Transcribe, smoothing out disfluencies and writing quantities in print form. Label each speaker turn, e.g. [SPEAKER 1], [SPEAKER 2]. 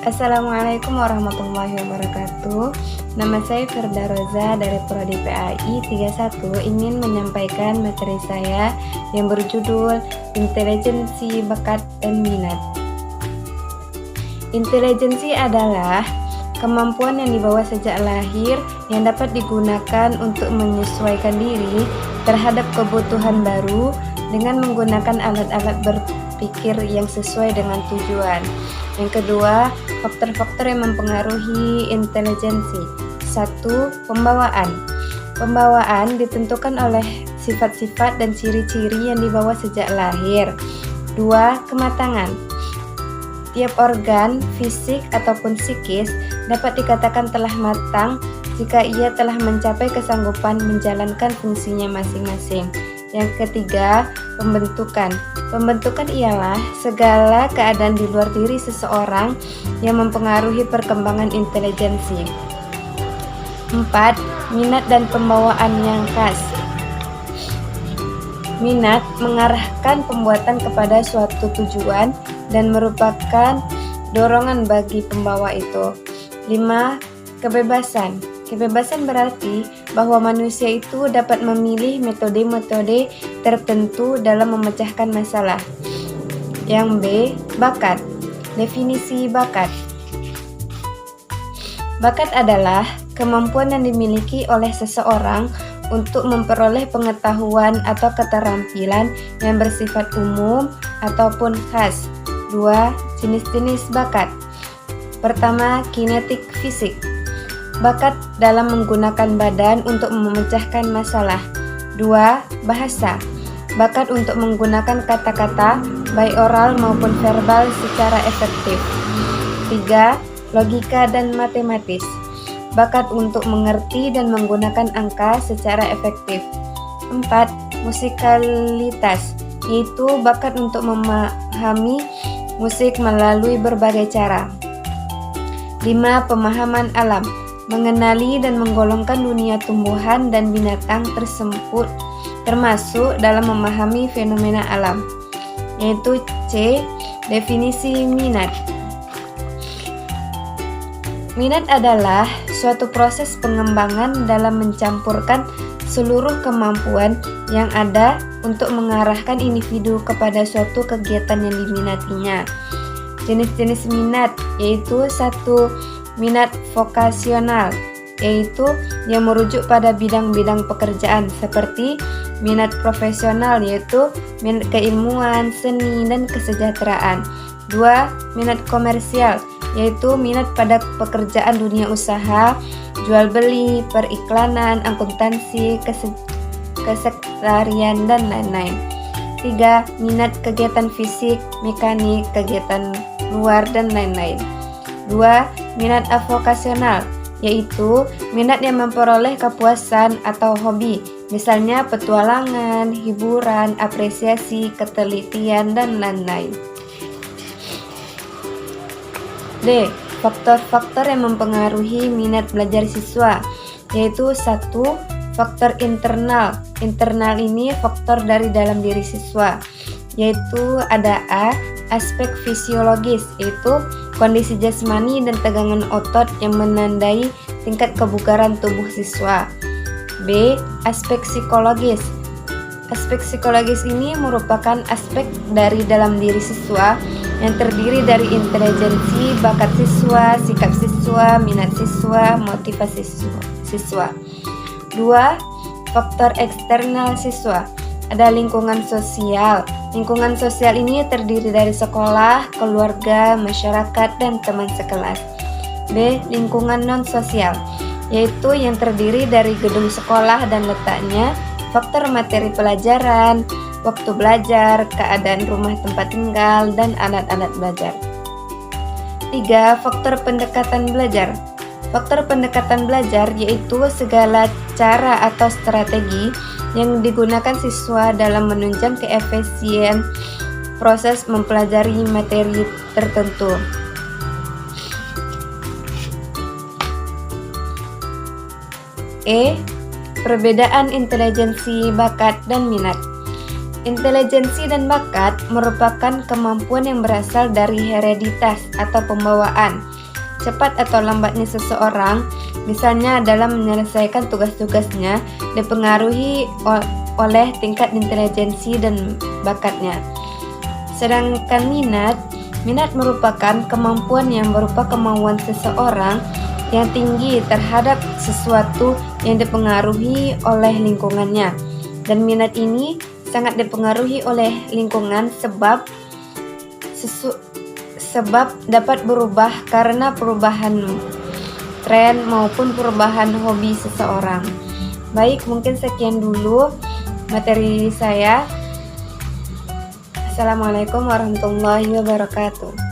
[SPEAKER 1] Assalamualaikum warahmatullahi wabarakatuh. Nama saya Firda Roza dari Prodi PAI 31 ingin menyampaikan materi saya yang berjudul Intelijensi Bakat dan Minat. Intelijensi adalah kemampuan yang dibawa sejak lahir yang dapat digunakan untuk menyesuaikan diri terhadap kebutuhan baru dengan menggunakan alat-alat berpikir yang sesuai dengan tujuan. Yang kedua, faktor-faktor yang mempengaruhi intelijensi. 1. Pembawaan. Pembawaan ditentukan oleh sifat-sifat dan ciri-ciri yang dibawa sejak lahir. 2. Kematangan. Tiap organ, fisik ataupun psikis dapat dikatakan telah matang jika ia telah mencapai kesanggupan menjalankan fungsinya masing-masing. Yang ketiga, pembentukan. Pembentukan ialah segala keadaan di luar diri seseorang yang mempengaruhi perkembangan intelijensi. 4. Minat dan pembawaan yang khas. Minat mengarahkan pembuatan kepada suatu tujuan dan merupakan dorongan bagi pembawa itu. 5. Kebebasan. Kebebasan berarti bahwa manusia itu dapat memilih metode-metode tertentu dalam memecahkan masalah. Yang B. Bakat. Definisi bakat. Bakat adalah kemampuan yang dimiliki oleh seseorang untuk memperoleh pengetahuan atau keterampilan yang bersifat umum ataupun khas. 2. Jenis-jenis bakat. Pertama, kinetik fisik. Bakat dalam menggunakan badan untuk memecahkan masalah. 2. Bahasa. Bakat untuk menggunakan kata-kata, baik oral maupun verbal secara efektif. 3. Logika dan matematis. Bakat untuk mengerti dan menggunakan angka secara efektif. 4. Musikalitas, yaitu bakat untuk memahami musik melalui berbagai cara. 5. Pemahaman alam. Mengenali dan menggolongkan dunia tumbuhan dan binatang tersebut termasuk dalam memahami fenomena alam. Yaitu C. Definisi minat. Minat adalah suatu proses pengembangan dalam mencampurkan seluruh kemampuan yang ada untuk mengarahkan individu kepada suatu kegiatan yang diminatinya. Jenis-jenis minat yaitu 1. Minat vokasional, yaitu yang merujuk pada bidang-bidang pekerjaan seperti minat profesional, yaitu minat keilmuan, seni, dan kesejahteraan. 2. Minat komersial, yaitu minat pada pekerjaan dunia usaha, jual beli, periklanan, akuntansi, kesekretarian, dan lain-lain. 3. Minat kegiatan fisik, mekanik, kegiatan luar, dan lain-lain. 2. Minat avokasional, yaitu minat yang memperoleh kepuasan atau hobi, misalnya petualangan, hiburan, apresiasi, ketelitian, dan lain-lain. D. Faktor-faktor yang mempengaruhi minat belajar siswa, yaitu 1. Faktor internal. Internal ini faktor dari dalam diri siswa, yaitu ada A. Aspek fisiologis, yaitu kondisi jasmani dan tegangan otot yang menandai tingkat kebugaran tubuh siswa. B. Aspek psikologis. Aspek psikologis ini merupakan aspek dari dalam diri siswa yang terdiri dari intelijensi, bakat siswa, sikap siswa, minat siswa, motivasi siswa. 2. Faktor eksternal siswa. Ada lingkungan sosial. Lingkungan sosial ini terdiri dari sekolah, keluarga, masyarakat, dan teman sekelas. B. Lingkungan non-sosial, yaitu yang terdiri dari gedung sekolah dan letaknya, faktor materi pelajaran, waktu belajar, keadaan rumah tempat tinggal, dan alat-alat belajar. 3. Faktor pendekatan belajar. Faktor pendekatan belajar yaitu segala cara atau strategi yang digunakan siswa dalam menunjang keefisien proses mempelajari materi tertentu. E. Perbedaan intelijensi, bakat, dan minat. Intelijensi dan bakat merupakan kemampuan yang berasal dari hereditas atau pembawaan. Cepat atau lambatnya seseorang, misalnya dalam menyelesaikan tugas-tugasnya, dipengaruhi oleh tingkat intelijensi dan bakatnya. Sedangkan minat merupakan kemampuan yang berupa kemauan seseorang yang tinggi terhadap sesuatu yang dipengaruhi oleh lingkungannya. Dan minat ini sangat dipengaruhi oleh lingkungan sebab dapat berubah karena perubahan tren maupun perubahan hobi seseorang. Baik, mungkin sekian dulu materi saya. Assalamualaikum warahmatullahi wabarakatuh.